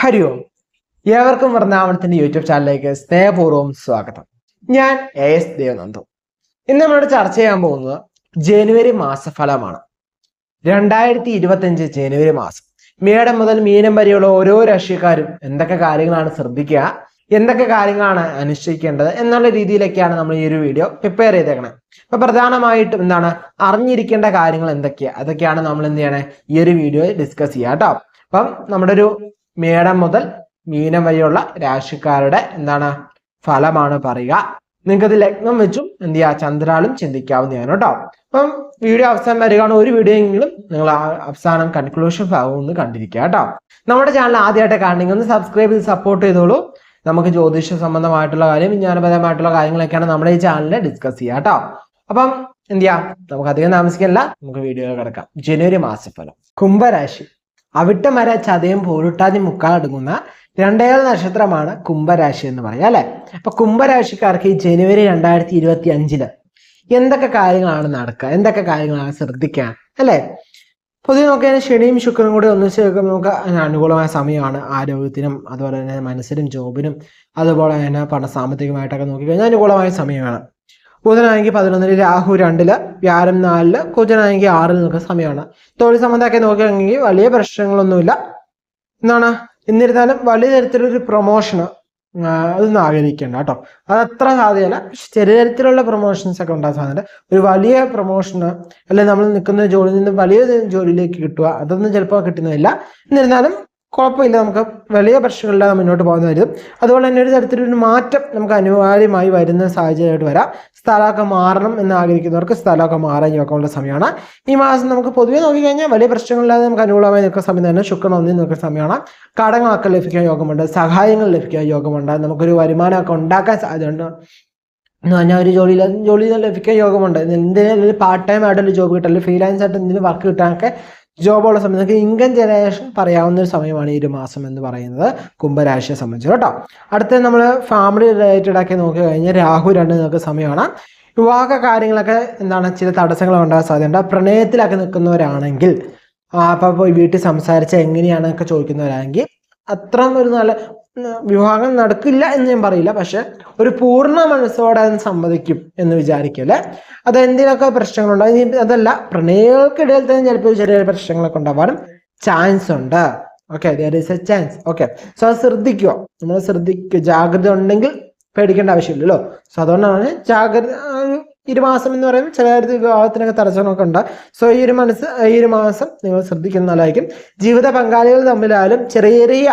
ഹരി ഓം. ഏവർക്കും വൃന്ദാവനത്തിന്റെ യൂട്യൂബ് ചാനലിലേക്ക് സ്നേഹപൂർവ്വം സ്വാഗതം. ഞാൻ AS ദേവനന്ദു. ഇന്ന് നമ്മളോട് ചർച്ച ചെയ്യാൻ പോകുന്നത് ജനുവരി മാസഫലമാണ്. 2025 ജനുവരി മാസം മേടം മുതൽ മീനം വരെയുള്ള ഓരോ രാശിക്കാരും എന്തൊക്കെ കാര്യങ്ങളാണ് ശ്രദ്ധിക്കുക, എന്തൊക്കെ കാര്യങ്ങളാണ് അനുഷ്ഠിക്കേണ്ടത് എന്നുള്ള രീതിയിലൊക്കെയാണ് നമ്മൾ ഈ ഒരു വീഡിയോ പ്രിപ്പയർ ചെയ്തേക്കണേ. അപ്പൊ പ്രധാനമായിട്ടും എന്താണ് അറിഞ്ഞിരിക്കേണ്ട കാര്യങ്ങൾ അതൊക്കെയാണ് നമ്മൾ എന്ത് ചെയ്യണേ ഈ ഒരു വീഡിയോയിൽ ഡിസ്കസ് ചെയ്യുക കേട്ടോ. അപ്പം നമ്മുടെ ഒരു മേടം മുതൽ മീനം വരെയുള്ള രാശിക്കാരുടെ എന്താണ് ഫലമാണ് പറയുക. നിങ്ങൾക്കത് ലഗ്നം വെച്ചും എന്ത് ചെയ്യുക ചന്ദ്രാലും ചിന്തിക്കാവുന്നതാണ് കേട്ടോ. അപ്പം വീഡിയോ അവസാനം വരികയാണ്. ഒരു വീഡിയോ എങ്കിലും നിങ്ങൾ അവസാനം കൺക്ലൂഷൻ ഭാഗം ഒന്ന് കണ്ടിരിക്കുക കേട്ടോ. നമ്മുടെ ചാനൽ ആദ്യമായിട്ട് കാണണമെങ്കിൽ ഒന്ന് സബ്സ്ക്രൈബ് ചെയ്ത് സപ്പോർട്ട് ചെയ്തോളൂ. നമുക്ക് ജ്യോതിഷ സംബന്ധമായിട്ടുള്ള കാര്യം, വിജ്ഞാനപരമായിട്ടുള്ള കാര്യങ്ങളൊക്കെയാണ് നമ്മുടെ ഈ ചാനലിൽ ഡിസ്കസ് ചെയ്യുക കേട്ടോ. അപ്പം എന്ത് ചെയ്യാം, നമുക്ക് അധികം താമസിക്കില്ല, നമുക്ക് വീഡിയോ കിടക്കാം. ജനുവരി മാസഫലം. കുംഭരാശി. അവിട്ടമര ചതയം പോരുട്ടാതി മുക്കാലടങ്ങുന്ന 2 നക്ഷത്രമാണ് കുംഭരാശി എന്ന് പറയാം അല്ലെ. അപ്പൊ കുംഭരാശിക്കാർക്ക് ഈ ജനുവരി 2025 എന്തൊക്കെ കാര്യങ്ങളാണ് നടക്കുക, എന്തൊക്കെ കാര്യങ്ങളാണ് ശ്രദ്ധിക്കുക അല്ലെ. പൊതുവെ നോക്കിയാൽ ശനിയും ശുക്രനും കൂടി ഒന്നിച്ച് നമുക്ക് അനുകൂലമായ സമയമാണ്. ആരോഗ്യത്തിനും അതുപോലെ തന്നെ മനസ്സിനും ജോബിനും അതുപോലെ തന്നെ സാമ്പത്തികമായിട്ടൊക്കെ നോക്കിക്കഴിഞ്ഞാൽ അനുകൂലമായ സമയമാണ്. ബുധനാണെങ്കിൽ 11, രാഹു 2, വ്യാഴം 4, കുജനാണെങ്കിൽ 6 നിൽക്കുന്ന സമയമാണ്. തൊഴിൽ സംബന്ധമൊക്കെ നോക്കുകയാണെങ്കിൽ വലിയ പ്രശ്നങ്ങളൊന്നുമില്ല. എന്താണ് എന്നിരുന്നാലും വലിയ തരത്തിലൊരു പ്രൊമോഷന് അതൊന്നും ആഗ്രഹിക്കേണ്ട കേട്ടോ. അത് അത്ര സാധ്യതയല്ല. ചെറിയ തരത്തിലുള്ള പ്രൊമോഷൻസ് ഒക്കെ ഉണ്ടാകാൻ സാധ്യത. ഒരു വലിയ പ്രൊമോഷന് അല്ലെങ്കിൽ നമ്മൾ നിൽക്കുന്ന ജോലിയിൽ നിന്ന് വലിയ ജോലിയിലേക്ക് കിട്ടുക അതൊന്നും ചിലപ്പോൾ കിട്ടുന്നില്ല. എന്നിരുന്നാലും കുഴപ്പമില്ല, നമുക്ക് വലിയ പ്രശ്നങ്ങളില്ലാതെ മുന്നോട്ട് പോകുന്നതായിരിക്കും. അതുപോലെ തന്നെ ഒരു തരത്തിലൊരു മാറ്റം നമുക്ക് അനിവാര്യമായി വരുന്ന സാഹചര്യമായിട്ട് വരാം. സ്ഥലമൊക്കെ മാറണം എന്ന് ആഗ്രഹിക്കുന്നവർക്ക് സ്ഥലമൊക്കെ മാറാൻ യോഗമുള്ള സമയമാണ്. ഈ മാസം നമുക്ക് പൊതുവെ നോക്കിക്കഴിഞ്ഞാൽ വലിയ പ്രശ്നങ്ങളില്ലാതെ നമുക്ക് അനുകൂലമായി നിൽക്കുന്ന സമയം തന്നെ. ശുക്രൻ ഒന്നിൽ നിൽക്കുന്ന സമയമാണ്. കടങ്ങളൊക്കെ ലഭിക്കാൻ യോഗമുണ്ട്, സഹായങ്ങൾ ലഭിക്കാൻ യോഗമുണ്ട്, നമുക്കൊരു വരുമാനമൊക്കെ ഉണ്ടാക്കാൻ സാധ്യതയുണ്ട്. എന്ന് പറഞ്ഞാൽ ഒരു ജോലിയിൽ ലഭിക്കാൻ യോഗമുണ്ട്. എന്തെങ്കിലും പാർട്ട് ടൈം ആയിട്ടൊരു ജോബ് കിട്ടുക, അല്ലെങ്കിൽ ഫ്രീലാൻസ് ആയിട്ട് എന്തെങ്കിലും വർക്ക് കിട്ടാനൊക്കെ ജോബുള്ള സമയം നമുക്ക് ഇൻകം ജനറേഷൻ പറയാവുന്ന ഒരു സമയമാണ് ഈ ഒരു മാസം എന്ന് പറയുന്നത് കുംഭരാശിയെ സംബന്ധിച്ച് കേട്ടോ. അടുത്ത നമ്മൾ ഫാമിലി റിലേറ്റഡ് ആക്കി നോക്കി കഴിഞ്ഞാൽ രാഹു 2 നിൽക്കുന്ന സമയമാണ്. വിവാഹ കാര്യങ്ങളൊക്കെ എന്താണ് ചില തടസ്സങ്ങൾ ഉണ്ടാകാൻ സാധ്യതയുണ്ട്. പ്രണയത്തിലൊക്കെ നിൽക്കുന്നവരാണെങ്കിൽ അപ്പോൾ വീട്ടിൽ സംസാരിച്ചാൽ എങ്ങനെയാണെന്നൊക്കെ ചോദിക്കുന്നവരാണെങ്കിൽ അത്ര ഒരു നല്ല വിവാഹം നടക്കില്ല എന്ന് ഞാൻ പറയില്ല, പക്ഷെ ഒരു പൂർണ്ണ മനസ്സോടെ അത് സമ്മതിക്കും എന്ന് വിചാരിക്കല്ലേ. അത് എന്തെങ്കിലുമൊക്കെ പ്രശ്നങ്ങളുണ്ടാകും. ഇനി അതല്ല, പ്രണയങ്ങൾക്കിടയിൽ തന്നെ ചിലപ്പോൾ ചെറിയ പ്രശ്നങ്ങളൊക്കെ ഉണ്ടാവാനും ചാൻസ് ഉണ്ട്. Okay, there is A chance. Okay, so അത് ശ്രദ്ധിക്കുക, നമ്മൾ ശ്രദ്ധിക്കുക. ജാഗ്രത ഉണ്ടെങ്കിൽ പേടിക്കേണ്ട ആവശ്യമില്ലല്ലോ. സോ അതുകൊണ്ടാണ് ജാഗ്രത. ഈ മാസം എന്ന് പറയുമ്പോൾ ചില കാര്യത്തിൽ വിവാഹത്തിനൊക്കെ തടസ്സങ്ങളൊക്കെ ഉണ്ട്. സോ ഈ ഒരു മാസം നിങ്ങൾ ശ്രദ്ധിക്കുന്ന നല്ലതായിരിക്കും. ജീവിത പങ്കാളികൾ തമ്മിലായാലും ചെറിയ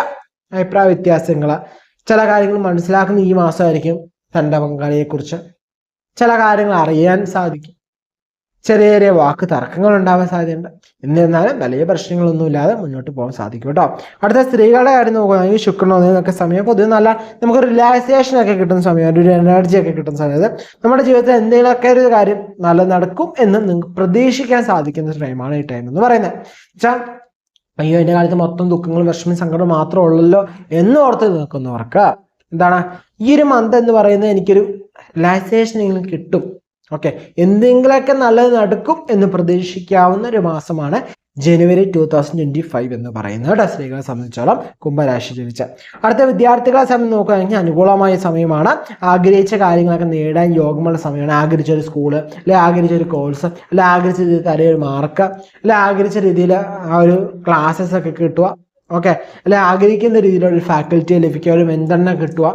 അഭിപ്രായ വ്യത്യാസങ്ങൾ, ചില കാര്യങ്ങൾ മനസ്സിലാക്കുന്ന ഈ മാസമായിരിക്കും. തൻ്റെ പങ്കാളിയെക്കുറിച്ച് ചില കാര്യങ്ങൾ അറിയാൻ സാധിക്കും. ചെറിയ വാക്ക് തർക്കങ്ങൾ ഉണ്ടാവാൻ സാധ്യതയുണ്ട്. എന്നിരുന്നാലും വലിയ പ്രശ്നങ്ങളൊന്നുമില്ലാതെ മുന്നോട്ട് പോകാൻ സാധിക്കും കേട്ടോ. അടുത്ത സ്ത്രീകളുടെ കാര്യം നോക്കുകയാണെങ്കിൽ ശുക്രൻ ഒന്നൊക്കെ സമയം പൊതുവെ നല്ല നമുക്ക് റിലാക്സേഷൻ ഒക്കെ കിട്ടുന്ന സമയം, ഒരു എനർജി ഒക്കെ കിട്ടുന്ന സമയത്ത് നമ്മുടെ ജീവിതത്തിൽ എന്തെങ്കിലുമൊക്കെ ഒരു കാര്യം നല്ല നടക്കും എന്ന് നിങ്ങൾക്ക് പ്രതീക്ഷിക്കാൻ സാധിക്കുന്ന ടൈമാണ് ഈ ടൈം എന്ന് പറയുന്നത്. വെച്ചാൽ അയ്യോ എൻ്റെ കാലത്ത് മൊത്തം ദുഃഖങ്ങളും വിഷമവും സങ്കടം മാത്രമേ ഉള്ളല്ലോ എന്ന് ഓർത്ത് നിൽക്കുന്നവർക്ക് എന്താണ് ഈ ഒരു മന്ത് എന്ന് പറയുന്നത് എനിക്കൊരു റിലാക്സേഷൻ എങ്കിലും കിട്ടും. ഓക്കെ, എന്തെങ്കിലുമൊക്കെ നല്ലത് നടക്കും എന്ന് പ്രതീക്ഷിക്കാവുന്ന ഒരു മാസമാണ് ജനുവരി 2025 എന്ന് പറയുന്നത് കേട്ടോ. സ്ത്രീകളെ സംബന്ധിച്ചോളം കുംഭരാശി ജനിച്ച അടുത്ത വിദ്യാർത്ഥികളെ സംബന്ധിച്ച് നോക്കുകയാണെങ്കിൽ അനുകൂലമായ സമയമാണ്. ആഗ്രഹിച്ച കാര്യങ്ങളൊക്കെ നേടാൻ യോഗമുള്ള സമയമാണ്. ആഗ്രഹിച്ച ഒരു സ്കൂള്, അല്ലെങ്കിൽ ആഗ്രഹിച്ച ഒരു കോഴ്സ്, അല്ലെങ്കിൽ ആഗ്രഹിച്ച രീതിയിൽ തലയൊരു മാർക്ക്, അല്ലെങ്കിൽ ആഗ്രഹിച്ച രീതിയിൽ ആ ഒരു ക്ലാസ്സസ് ഒക്കെ കിട്ടുക. ഓക്കെ, അല്ലെങ്കിൽ ആഗ്രഹിക്കുന്ന രീതിയിലൊരു ഫാക്കൽറ്റിയെ ലഭിക്കുക, ഒരു മെന്ററിനെ കിട്ടുക,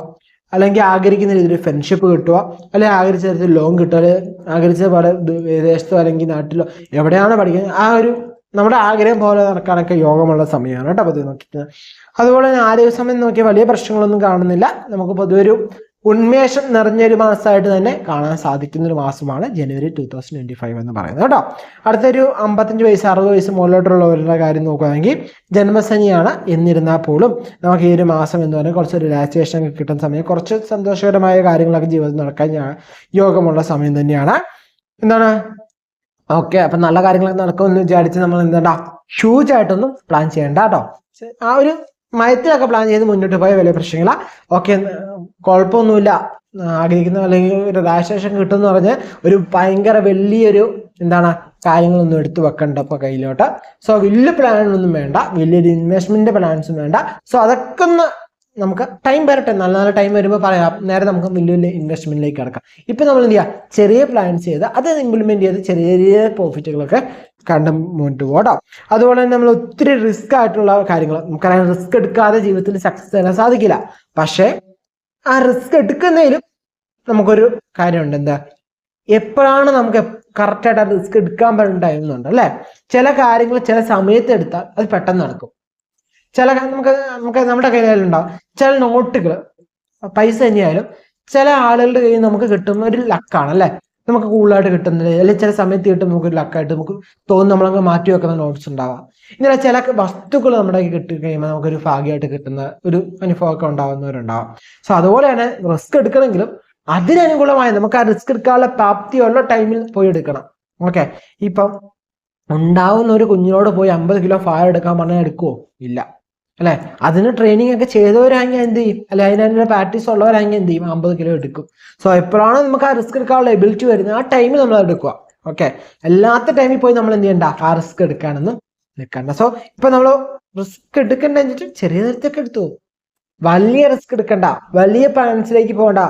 അല്ലെങ്കിൽ ആഗ്രഹിക്കുന്ന രീതിയിൽ ഫ്രണ്ട്ഷിപ്പ് കിട്ടുക, അല്ലെങ്കിൽ ആഗ്രഹിച്ച തരത്തിൽ ലോൺ കിട്ടുക, അല്ലെങ്കിൽ ആഗ്രഹിച്ച പോലെ വിദേശത്തോ അല്ലെങ്കിൽ നാട്ടിലോ എവിടെയാണ് പഠിക്കുന്നത് ആ ഒരു നമ്മുടെ ആഗ്രഹം പോലെ നടക്കാനൊക്കെ യോഗമുള്ള സമയമാണ് കേട്ടോ പൊതുവെ നോക്കിയിട്ട്. അതുപോലെ തന്നെ ആരോഗ്യ സമയം നോക്കിയാൽ വലിയ പ്രശ്നങ്ങളൊന്നും കാണുന്നില്ല. നമുക്ക് പൊതുവെ ഒരു ഉന്മേഷം നിറഞ്ഞൊരു മാസമായിട്ട് തന്നെ കാണാൻ സാധിക്കുന്ന ഒരു മാസമാണ് ജനുവരി 2025 എന്ന് പറയുന്നത് കേട്ടോ. അടുത്തൊരു 55 വയസ്സ് 60 വയസ്സ് മുകളിലോട്ടുള്ളവരുടെ കാര്യം നോക്കുകയാണെങ്കിൽ ജന്മശനിയാണ്. എന്നിരുന്നാൽ പോലും നമുക്ക് ഈ ഒരു മാസം എന്ന് പറഞ്ഞാൽ കുറച്ച് റിലാക്സേഷൻ ഒക്കെ കിട്ടുന്ന സമയം, കുറച്ച് സന്തോഷകരമായ കാര്യങ്ങളൊക്കെ ജീവിതത്തിൽ നടക്കാൻ യോഗമുള്ള സമയം തന്നെയാണ്. എന്താണ് ഓക്കെ, അപ്പം നല്ല കാര്യങ്ങളൊക്കെ നടക്കുമെന്ന് വിചാരിച്ച് നമ്മൾ എന്താ ഹ്യൂജ് ആയിട്ടൊന്നും പ്ലാൻ ചെയ്യേണ്ട കേട്ടോ. ആ ഒരു മയത്തിലൊക്കെ പ്ലാൻ ചെയ്ത് മുന്നോട്ട് പോയ വലിയ പ്രശ്നമില്ല. ഓക്കെ, കുഴപ്പമൊന്നുമില്ല. ആഗ്രഹിക്കുന്ന അല്ലെങ്കിൽ ഒരു റിലാക്സേഷൻ കിട്ടുമെന്ന് പറഞ്ഞ് ഒരു ഭയങ്കര വലിയൊരു കാര്യങ്ങളൊന്നും എടുത്തു വെക്കണ്ട ഇപ്പോൾ കയ്യിലോട്ട്. സോ വലിയ പ്ലാനൊന്നും വേണ്ട, വലിയൊരു ഇൻവെസ്റ്റ്മെന്റ് പ്ലാൻസും വേണ്ട. സോ അതൊക്കെ ഒന്ന് നമുക്ക് ടൈം വരട്ടെ, നല്ല നല്ല ടൈം വരുമ്പോൾ പറയാം, നേരെ നമുക്ക് വലിയ വലിയ ഇൻവെസ്റ്റ്മെന്റിലേക്ക് കിടക്കാം. ഇപ്പൊ നമ്മൾ എന്ത് ചെയ്യുക, ചെറിയ പ്ലാൻസ് ചെയ്ത് അത് ഇംപ്ലിമെന്റ് ചെയ്ത് ചെറിയ ചെറിയ പ്രോഫിറ്റുകളൊക്കെ കണ്ട് മുന്നോട്ട് പോകാം. അതുപോലെ തന്നെ നമ്മൾ ഒത്തിരി റിസ്ക് ആയിട്ടുള്ള കാര്യങ്ങൾ, നമുക്കറിയാം റിസ്ക് എടുക്കാതെ ജീവിതത്തിൽ സക്സസ് തരാൻ സാധിക്കില്ല. പക്ഷേ ആ റിസ്ക് എടുക്കുന്നതിലും നമുക്കൊരു കാര്യമുണ്ട്, എപ്പോഴാണ് നമുക്ക് കറക്റ്റായിട്ട് ആ റിസ്ക് എടുക്കാൻ പറ്റുന്നുണ്ട് അല്ലെ. ചില കാര്യങ്ങൾ ചില സമയത്ത് എടുത്താൽ അത് പെട്ടെന്ന് നടക്കും. ചില നമുക്ക് നമ്മുടെ കയ്യിലുണ്ടാവും ചില നോട്ടുകൾ, പൈസ തന്നെയായാലും ചില ആളുകളുടെ കയ്യിൽ നമുക്ക് കിട്ടുന്ന ഒരു ലക്കാണ് അല്ലെ, നമുക്ക് കൂടുതലായിട്ട് കിട്ടുന്നത്, അല്ലെങ്കിൽ ചില സമയത്ത് കിട്ടും നമുക്ക് ഒരു ലക്കായിട്ട് നമുക്ക് തോന്നുന്നു നമ്മളങ്ങ് മാറ്റി വെക്കുന്ന നോട്ട്സ് ഉണ്ടാവാം. ഇങ്ങനെ ചില വസ്തുക്കൾ നമ്മുടെ കയ്യിൽ കിട്ടി കഴിയുമ്പോൾ നമുക്കൊരു ഭാഗ്യമായിട്ട് കിട്ടുന്ന ഒരു അനുഭവമൊക്കെ ഉണ്ടാവുന്നവരുണ്ടാവാം. സോ അതുപോലെ തന്നെ റിസ്ക് എടുക്കണമെങ്കിലും അതിനനുകൂലമായി നമുക്ക് ആ റിസ്ക് എടുക്കാനുള്ള പ്രാപ്തിയുള്ള ടൈമിൽ പോയി എടുക്കണം. ഓക്കെ, ഇപ്പം ഉണ്ടാവുന്ന ഒരു കുഞ്ഞിനോട് പോയി 50 കിലോ ഫയർ എടുക്കാൻ പറഞ്ഞാൽ എടുക്കുവോ? ഇല്ല അല്ലെ. അതിന് ട്രെയിനിങ് ഒക്കെ ചെയ്തവരാണെങ്കിൽ എന്ത് ചെയ്യും, അല്ലെ അതിനുള്ള പ്രാക്ടീസ് ഉള്ളവരാണെങ്കിൽ എന്ത് ചെയ്യും, 50 കിലോ എടുക്കും. സോ എപ്പോഴാണ് നമുക്ക് ആ റിസ്ക് എടുക്കാനുള്ള എബിലിറ്റി വരുന്നത് ആ ടൈമിൽ നമ്മൾ എടുക്കുക. ഓക്കെ, അല്ലാത്ത ടൈമിൽ പോയി നമ്മൾ എന്ത് ചെയ്യണ്ട, ആ റിസ്ക് എടുക്കാനൊന്നും നിൽക്കണ്ട. സോ ഇപ്പൊ നമ്മൾ റിസ്ക് എടുക്കണ്ട വെച്ചിട്ട് ചെറിയ തരത്തൊക്കെ എടുത്തു, വലിയ റിസ്ക് എടുക്കണ്ട, വലിയ പ്ലാൻസിലേക്ക് പോകണ്ട,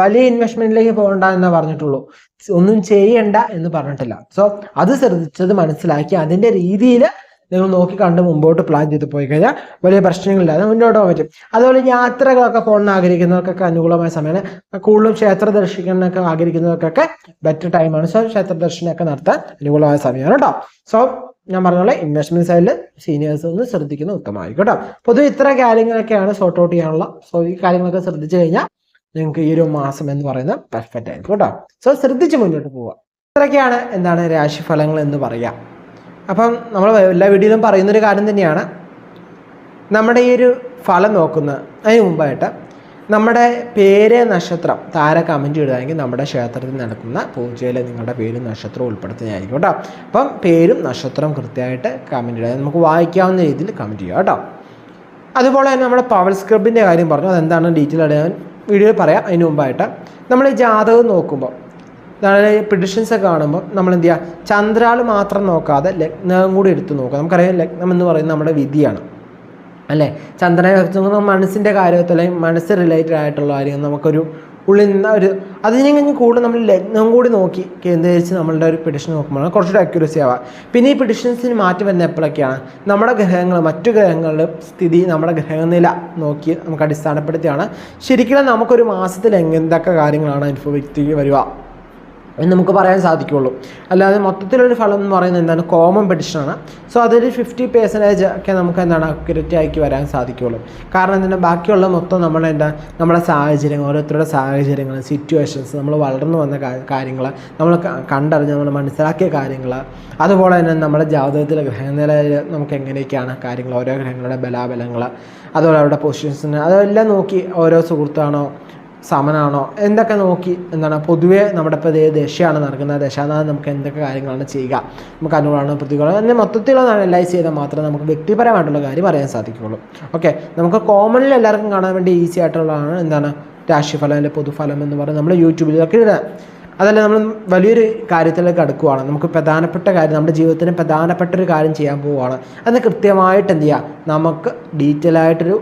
വലിയ ഇൻവെസ്റ്റ്മെന്റിലേക്ക് പോകണ്ട എന്നാ പറഞ്ഞിട്ടുള്ളൂ, ഒന്നും ചെയ്യണ്ട എന്ന് പറഞ്ഞിട്ടില്ല. സോ അത് ശ്രദ്ധിച്ചത് മനസ്സിലാക്കി അതിന്റെ രീതിയിൽ നിങ്ങൾ നോക്കി കണ്ട് മുമ്പോട്ട് പ്ലാൻ ചെയ്ത് പോയി കഴിഞ്ഞാൽ വലിയ പ്രശ്നങ്ങളില്ലാതെ മുന്നോട്ട് പോകാൻ പറ്റും. അതുപോലെ യാത്രകളൊക്കെ പോകണമെന്ന് ആഗ്രഹിക്കുന്നവർക്കൊക്കെ അനുകൂലമായ സമയമാണ്. കൂടുതലും ക്ഷേത്ര ദർശിക്കാനൊക്കെ ആഗ്രഹിക്കുന്നവർക്കൊക്കെ ബെറ്റർ ടൈമാണ്. സോ ക്ഷേത്ര ദർശനമൊക്കെ നടത്താൻ അനുകൂലമായ സമയമാണ് കേട്ടോ. സോ ഞാൻ പറഞ്ഞ ഇൻവെസ്റ്റ്മെന്റ് സൈഡിൽ സീനിയേഴ്സ് ഒന്ന് ശ്രദ്ധിക്കുന്നത് ഉത്തമമായിരിക്കും കേട്ടോ. പൊതുവെ ഇത്ര കാര്യങ്ങളൊക്കെയാണ് സോർട്ട് ഔട്ട് ചെയ്യാനുള്ള. സോ ഈ കാര്യങ്ങളൊക്കെ ശ്രദ്ധിച്ചു കഴിഞ്ഞാൽ നിങ്ങൾക്ക് ഈ ഒരു മാസം എന്ന് പറയുന്നത് പെർഫെക്റ്റ് ആയിരിക്കും കേട്ടോ. സോ ശ്രദ്ധിച്ച് മുന്നോട്ട് പോവുക. ഇത്രയൊക്കെയാണ് രാശിഫലങ്ങൾ എന്ന് പറയാം. അപ്പം നമ്മൾ എല്ലാ വീഡിയോയിലും പറയുന്നൊരു കാര്യം തന്നെയാണ്, നമ്മുടെ ഈ ഒരു ഫലം നോക്കുന്ന അതിന് മുമ്പായിട്ട് നമ്മുടെ പേര് നക്ഷത്രം താര കമൻറ്റ് ഇടുകയാണെങ്കിൽ നമ്മുടെ ക്ഷേത്രത്തിൽ നടക്കുന്ന പൂജയിൽ നിങ്ങളുടെ പേരും നക്ഷത്രവും ഉൾപ്പെടുത്തുന്നതായിരിക്കും കേട്ടോ. അപ്പം പേരും നക്ഷത്രവും കൃത്യമായിട്ട് കമൻറ്റ് ഇടുക, നമുക്ക് വായിക്കാവുന്ന രീതിയിൽ കമൻറ്റ് ചെയ്യുക കേട്ടോ. അതുപോലെ തന്നെ നമ്മുടെ പവർ സ്ക്രബിൻ്റെ കാര്യം പറഞ്ഞു, അതെന്താണ് ഡീറ്റെയിൽ ആയിട്ട് ഞാൻ വീഡിയോയിൽ പറയാം. അതിന് മുമ്പായിട്ട് നമ്മൾ ഈ ജാതകം നോക്കുമ്പോൾ, അതായത് പ്രിഡിക്ഷൻസ് ഒക്കെ കാണുമ്പോൾ നമ്മൾ എന്ത് ചെയ്യുക, ചന്ദ്രാൾ മാത്രം നോക്കാതെ ലഗ്നം കൂടി എടുത്ത് നോക്കുക. നമുക്കറിയാം ലഗ്നം എന്ന് പറയുന്നത് നമ്മുടെ വിധിയാണ് അല്ലേ. ചന്ദ്രനെ വെച്ച് മനസ്സിൻ്റെ കാര്യത്തിൽ അല്ലെങ്കിൽ മനസ്സ് റിലേറ്റഡ് ആയിട്ടുള്ള കാര്യങ്ങൾ നമുക്കൊരു ഉള്ളിൽ നിന്ന് ഒരു അതിനെ കഴിഞ്ഞ് കൂടുതൽ നമ്മൾ ലഗ്നം കൂടി നോക്കി കേന്ദ്രീകരിച്ച് നമ്മളുടെ ഒരു പ്രിഡിക്ഷൻ നോക്കുമ്പോഴാണ് കുറച്ചുകൂടി അക്യുറസി ആവുക. പിന്നെ ഈ പ്രിഡിക്ഷൻസിന് മാറ്റം വരുന്ന എപ്പോഴൊക്കെയാണ്, നമ്മുടെ ഗ്രഹങ്ങൾ മറ്റു ഗ്രഹങ്ങളുടെ സ്ഥിതി നമ്മുടെ ഗ്രഹനില നോക്കി നമുക്ക് അടിസ്ഥാനപ്പെടുത്തിയാണ് ശരിക്കും നമുക്കൊരു മാസത്തിൽ എന്തൊക്കെ കാര്യങ്ങളാണ് അനുഭവിച്ച് വരിക എന്ന് നമുക്ക് പറയാൻ സാധിക്കുകയുള്ളൂ. അല്ലാതെ മൊത്തത്തിലൊരു ഫലം എന്ന് പറയുന്നത് എന്താണ്, കോമൺ പ്രെഡിക്ഷനാണ്. സോ അതൊരു 50% ഒക്കെ നമുക്ക് അക്യുറേറ്റ് ആക്കി വരാൻ സാധിക്കുകയുള്ളൂ. കാരണം എന്താണ്, ബാക്കിയുള്ള മൊത്തം നമ്മുടെ സാഹചര്യങ്ങൾ, ഓരോരുത്തരുടെ സാഹചര്യങ്ങൾ, സിറ്റുവേഷൻസ്, നമ്മൾ വളർന്നു വന്ന കാര്യങ്ങൾ, നമ്മൾ കണ്ടറിഞ്ഞ് നമ്മൾ മനസ്സിലാക്കിയ കാര്യങ്ങൾ, അതുപോലെ തന്നെ നമ്മുടെ ജാതകത്തിലെ ഗ്രഹനിലയിൽ നമുക്ക് എങ്ങനെയൊക്കെയാണ് കാര്യങ്ങൾ, ഓരോ ഗ്രഹങ്ങളുടെ ബലാബലങ്ങൾ, അതുപോലെ അവരുടെ പൊസിഷൻസിന് അതെല്ലാം നോക്കി ഓരോ സുഹൃത്താണോ സമനാണോ എന്തൊക്കെ നോക്കി പൊതുവേ നമ്മുടെ ഇപ്പോൾ ദശയാണ് നടക്കുന്നത്, ദശാനാഥ് നമുക്ക് എന്തൊക്കെ കാര്യങ്ങളാണ് ചെയ്യുക, നമുക്ക് അനുകൂലമാണ് പ്രതികൂലമാണ് എന്നെ മൊത്തത്തിലുള്ള അനലൈസ് ചെയ്താൽ മാത്രമേ നമുക്ക് വ്യക്തിപരമായിട്ടുള്ള കാര്യം അറിയാൻ സാധിക്കുകയുള്ളൂ. ഓക്കെ, നമുക്ക് കോമണിൽ എല്ലാവർക്കും കാണാൻ വേണ്ടി ഈസി ആയിട്ടുള്ളതാണ് രാശിഫലം അല്ലെങ്കിൽ പൊതുഫലം എന്ന് പറയുന്നത് നമ്മുടെ യൂട്യൂബിലൊക്കെ ഇടുക. അതല്ല നമ്മൾ വലിയൊരു കാര്യത്തിലേക്ക് അടുക്കുകയാണ്, നമുക്ക് പ്രധാനപ്പെട്ട കാര്യം, നമ്മുടെ ജീവിതത്തിന് പ്രധാനപ്പെട്ട ഒരു കാര്യം ചെയ്യാൻ പോവുകയാണ്, അത് കൃത്യമായിട്ട് എന്ത് ചെയ്യുക, നമുക്ക് ഡീറ്റെയിൽ ആയിട്ടൊരു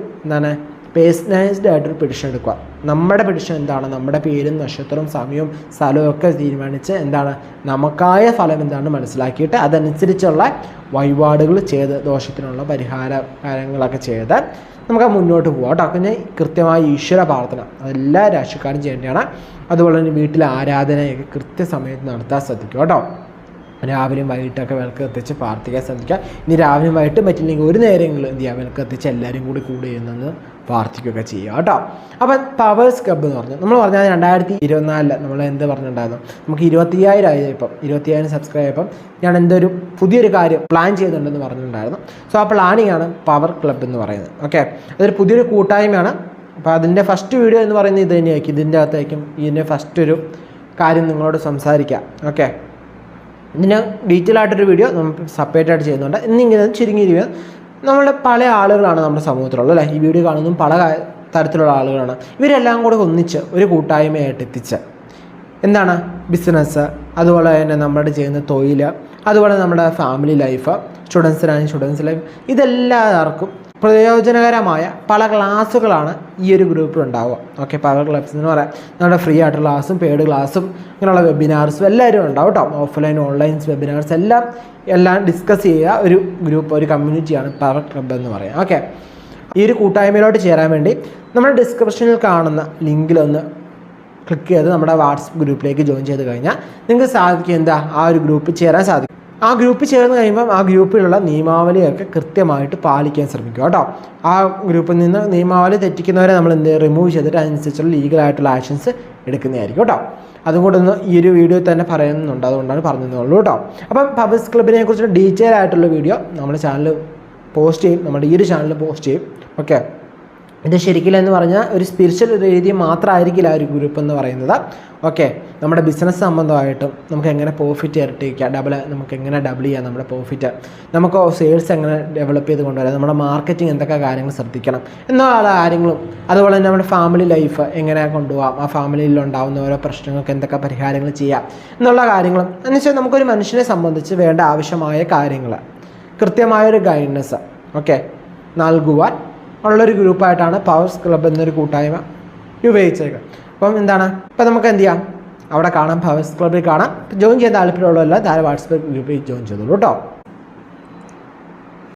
പേഴ്സണലൈസ്ഡ് ആയിട്ടൊരു പ്രിഡിക്ഷൻ എടുക്കുക. നമ്മുടെ പ്രിഡിക്ഷൻ എന്താണ്, നമ്മുടെ പേരും നക്ഷത്രവും സമയവും സ്ഥലവും ഒക്കെ തീരുമാനിച്ച് നമുക്കായ ഫലം എന്താണെന്ന് മനസ്സിലാക്കിയിട്ട് അതനുസരിച്ചുള്ള വഴിപാടുകൾ ചെയ്ത് ദോഷത്തിനുള്ള പരിഹാര കാര്യങ്ങളൊക്കെ ചെയ്ത് നമുക്ക് മുന്നോട്ട് പോകാം കേട്ടോ. പിന്നെ കൃത്യമായ ഈശ്വര പ്രാർത്ഥന അതെല്ലാ രാശിക്കാരും ചെയ്യേണ്ടതാണ്. അതുപോലെ തന്നെ വീട്ടിലെ ആരാധനയൊക്കെ കൃത്യസമയത്ത് നടത്താൻ ശ്രദ്ധിക്കുക കേട്ടോ. രാവിലെയും വൈകിട്ടൊക്കെ വിളക്ക് കത്തിച്ച് പ്രാർത്ഥിക്കാൻ ശ്രദ്ധിക്കുക. ഇനി രാവിലെയും വൈകിട്ടും പറ്റില്ലെങ്കിൽ ഒരു നേരമെങ്കിലും എന്ത് ചെയ്യുക, വിളക്ക് കത്തിച്ച് എല്ലാവരും കൂടി ചെയ്യുന്നത് പ്രാർത്ഥിക്കുകയൊക്കെ ചെയ്യുക കേട്ടോ. അപ്പം പവേഴ്സ് ക്ലബ്ബ് എന്ന് പറഞ്ഞു നമ്മൾ പറഞ്ഞാൽ 2024 നമ്മൾ എന്ത് പറഞ്ഞിട്ടുണ്ടായിരുന്നു, നമുക്ക് 25,000 ആയി, ഇപ്പം 25,000 സബ്സ്ക്രൈബ് ആയപ്പം ഞാൻ എന്തൊരു പുതിയൊരു കാര്യം പ്ലാൻ ചെയ്യുന്നുണ്ടെന്ന് പറഞ്ഞിട്ടുണ്ടായിരുന്നു. സോ ആ പ്ലാനിങ് ആണ് പവർ ക്ലബ്ബ് എന്ന് പറയുന്നത്. ഓക്കെ, അതൊരു പുതിയൊരു കൂട്ടായ്മയാണ്. അപ്പോൾ അതിൻ്റെ ഫസ്റ്റ് വീഡിയോ എന്ന് പറയുന്നത് ഇത് തന്നെയായിരിക്കും. ഇതിൻ്റെ അകത്തായിരിക്കും ഇതിൻ്റെ ഫസ്റ്റ് ഒരു കാര്യം നിങ്ങളോട് സംസാരിക്കാം. ഓക്കെ, ഇതിന് ഡീറ്റെയിൽ ആയിട്ടൊരു വീഡിയോ നമ്മൾ സെപ്പറേറ്റ് ആയിട്ട് ചെയ്യുന്നുണ്ട്. ഇന്നിങ്ങനെ ചുരുങ്ങിയ നമ്മളുടെ പല ആളുകളാണ് നമ്മുടെ സമൂഹത്തിലുള്ളത് അല്ലേ. ഈ വീഡിയോ കാണുന്നതും പല തരത്തിലുള്ള ആളുകളാണ്. ഇവരെല്ലാം കൂടെ ഒന്നിച്ച് ഒരു കൂട്ടായ്മയായിട്ട് എത്തിച്ച് എന്താണ് ബിസിനസ്, അതുപോലെ തന്നെ നമ്മുടെ ചെയ്യുന്ന തൊഴിൽ, അതുപോലെ നമ്മുടെ ഫാമിലി ലൈഫ്, സ്റ്റുഡൻസ് ലൈഫ്, ഇതെല്ലാവർക്കും പ്രയോജനകരമായ പല ക്ലാസ്സുകളാണ് ഈ ഒരു ഗ്രൂപ്പിൽ ഉണ്ടാവുക. ഓക്കെ, പവർ ക്ലബ്സ് എന്ന് പറയാം. നമ്മുടെ ഫ്രീ ആയിട്ടുള്ള ക്ലാസ്സും പെയ്ഡ് ക്ലാസ്സും ഇങ്ങനെയുള്ള വെബിനാർസും എല്ലാവരും ഉണ്ടാവും കേട്ടോ. ഓഫ്ലൈൻ ഓൺലൈൻ വെബിനാർസ് എല്ലാം ഡിസ്കസ് ചെയ്യുക ഒരു ഗ്രൂപ്പ്, ഒരു കമ്മ്യൂണിറ്റിയാണ് പവർ ക്ലബ്ബ് എന്ന് പറയാം. ഓക്കെ, ഈ ഒരു കൂട്ടായ്മയിലോട്ട് ചേരാൻ വേണ്ടി നമ്മുടെ ഡിസ്ക്രിപ്ഷനിൽ കാണുന്ന ലിങ്കിലൊന്ന് ക്ലിക്ക് ചെയ്ത് നമ്മുടെ വാട്സപ്പ് ഗ്രൂപ്പിലേക്ക് ജോയിൻ ചെയ്ത് കഴിഞ്ഞാൽ നിങ്ങൾക്ക് സാധിക്കും എന്താ ആ ഒരു ഗ്രൂപ്പിൽ ചേരാൻ സാധിക്കും. ആ ഗ്രൂപ്പിൽ ചേർന്ന് കഴിയുമ്പം ആ ഗ്രൂപ്പിലുള്ള നിയമാവലിയൊക്കെ കൃത്യമായിട്ട് പാലിക്കാൻ ശ്രമിക്കുക കേട്ടോ. ആ ഗ്രൂപ്പിൽ നിന്ന് നിയമാവലി തെറ്റിക്കുന്നവരെ നമ്മൾ റിമൂവ് ചെയ്തിട്ട് അതിനനുസരിച്ചുള്ള ലീഗലായിട്ടുള്ള ആക്ഷൻസ് എടുക്കുന്നതായിരിക്കും കേട്ടോ. അതും കൂടെ ഒന്ന് ഈ ഒരു വീഡിയോ തന്നെ പറയുന്നുണ്ട്, അതുകൊണ്ടാണ് പറഞ്ഞതെന്നുള്ളൂ കേട്ടോ. അപ്പം പവേഴ്സ് ക്ലബിനെ കുറിച്ചുള്ള ഡീറ്റെയിൽ ആയിട്ടുള്ള വീഡിയോ നമ്മുടെ ചാനൽ പോസ്റ്റ് ചെയ്യും, നമ്മുടെ ഈ ഒരു ചാനൽ പോസ്റ്റ് ചെയ്യും. ഓക്കെ, ഇത് ശരിക്കില്ല എന്ന് പറഞ്ഞാൽ ഒരു സ്പിരിച്വൽ രീതി മാത്രമായിരിക്കില്ല ആ ഒരു ഗ്രൂപ്പ് എന്ന് പറയുന്നത്. ഓക്കെ, നമ്മുടെ ബിസിനസ് സംബന്ധമായിട്ടും നമുക്ക് എങ്ങനെ പ്രോഫിറ്റ് ഇരട്ടിക്കുക, നമുക്ക് എങ്ങനെ ഡബിൾ ചെയ്യാം നമ്മുടെ പ്രോഫിറ്റ്, നമുക്ക് സെയിൽസ് എങ്ങനെ ഡെവലപ്പ് ചെയ്ത് കൊണ്ടുവരാം, നമ്മുടെ മാർക്കറ്റിംഗ് എന്തൊക്കെ കാര്യങ്ങൾ ശ്രദ്ധിക്കണം എന്നുള്ള കാര്യങ്ങളും, അതുപോലെ തന്നെ നമ്മുടെ ഫാമിലി ലൈഫ് എങ്ങനെ കൊണ്ടുപോകാം, ആ ഫാമിലിയിൽ ഉണ്ടാകുന്ന ഓരോ പ്രശ്നങ്ങൾക്ക് എന്തൊക്കെ പരിഹാരങ്ങൾ ചെയ്യാം എന്നുള്ള കാര്യങ്ങളും എന്നുവെച്ചാൽ നമുക്കൊരു മനുഷ്യനെ സംബന്ധിച്ച് വേണ്ട ആവശ്യമായ കാര്യങ്ങൾ കൃത്യമായൊരു ഗൈഡൻസ് ഓക്കെ നൽകുവാൻ ഉള്ളൊരു ഗ്രൂപ്പായിട്ടാണ് പവേഴ്സ് ക്ലബ്ബ് എന്നൊരു കൂട്ടായ്മ ഉപയോഗിച്ചേക്കുന്നത്. അപ്പം എന്താണ്, ഇപ്പം നമുക്ക് എന്ത് ചെയ്യാം, അവിടെ കാണാം, പവേഴ്സ് ക്ലബ്ബിൽ കാണാം. ജോയിൻ ചെയ്യാൻ താല്പര്യമുള്ളവരെല്ലാം താഴെ വാട്സപ്പ് ഗ്രൂപ്പിൽ ജോയിൻ ചെയ്തോളൂ കേട്ടോ.